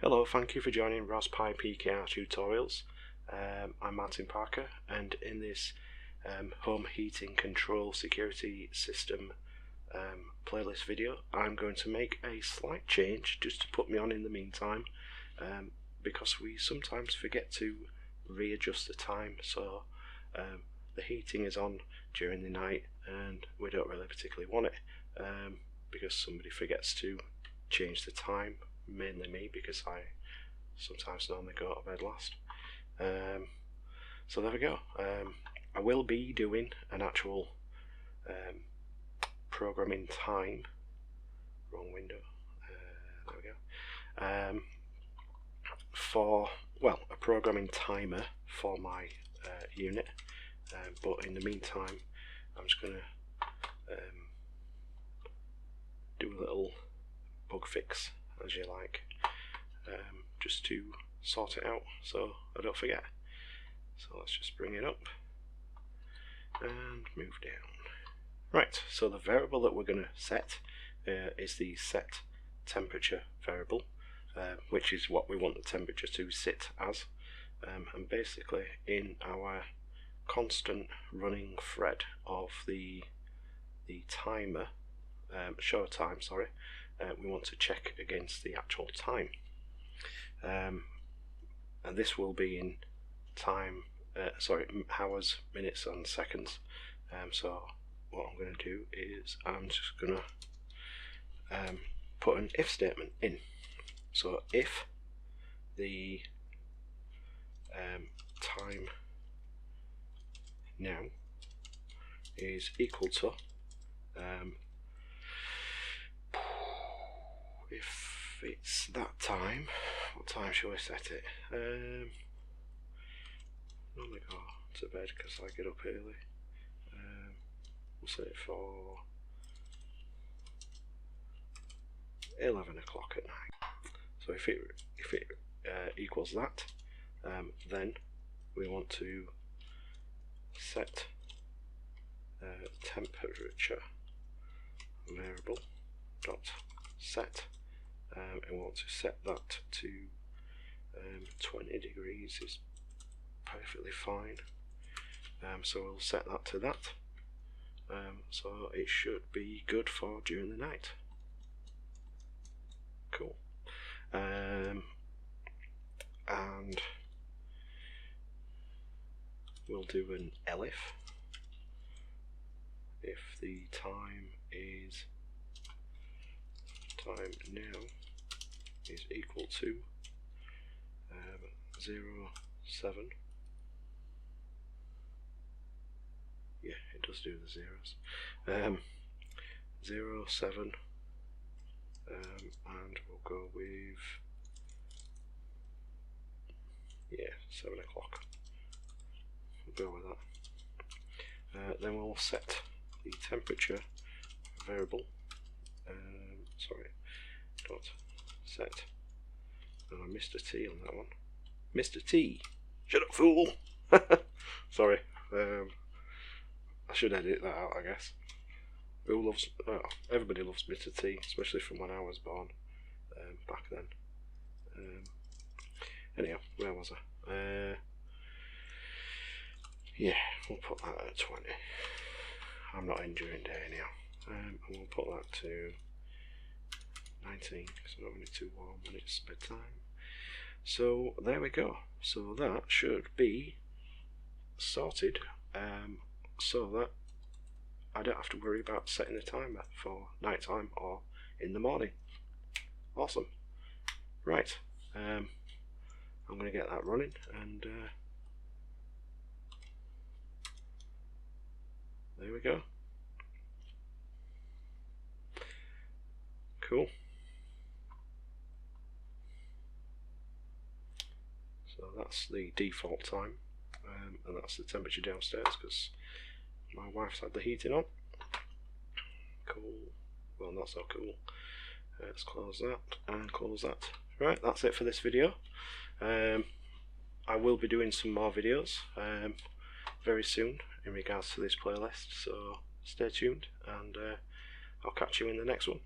Hello, thank you for joining RasPipKr tutorials. I'm Martin Parker, and in this home heating control security system playlist video, I'm going to make a slight change just to put me on in the meantime, because we sometimes forget to readjust the time. So the heating is on during the night and we don't really particularly want it, because somebody forgets to change the time, mainly me, because I sometimes normally go to bed last. So there we go. I will be doing an actual programming time, wrong window, there we go, for, well, a programming timer for my unit, but in the meantime I'm just going to do a little bug fix, as you like, just to sort it out so I don't forget. So let's just bring it up and move down. Right, so the variable that we're going to set is the set temperature variable, which is what we want the temperature to sit as, and basically in our constant running thread of the timer, show time, sorry, we want to check against the actual time, and this will be in time, hours, minutes and seconds. So what I'm going to do is I'm just going to put an if statement in. So if the time now is equal to, if it's that time, what time shall we set it? Normally go to bed because I get up early. We'll set it for 11 o'clock at night. So if it equals that, then we want to set temperature variable dot set, and we want to set that to 20 degrees is perfectly fine. So we'll set that to that, so it should be good for during the night. Cool. And we'll do an elif if the time now is equal to 07. Yeah, it does do the zeros. 07, and we'll go with, yeah, 7 o'clock. We'll go with that. Then we'll set the temperature variable, dot set, and I missed a T on that one. Mr. T, shut up, fool. Sorry, I should edit that out, I guess. Who loves? Oh, everybody loves Mr. T, especially from when I was born, back then. Anyhow, where was I? Yeah, we'll put that at 20. I'm not enjoying day anyhow. And we'll put that to 19 because I don't want it too warm when it's bedtime. So there we go. So that should be sorted, so that I don't have to worry about setting a timer for night time or in the morning. Awesome. Right, I'm going to get that running, and there we go. Cool. So that's the default time, and that's the temperature downstairs because my wife's had the heating on. Cool. Well, not so cool. Let's close that and close that. Right, that's it for this video. I will be doing some more videos very soon in regards to this playlist, so stay tuned, and I'll catch you in the next one.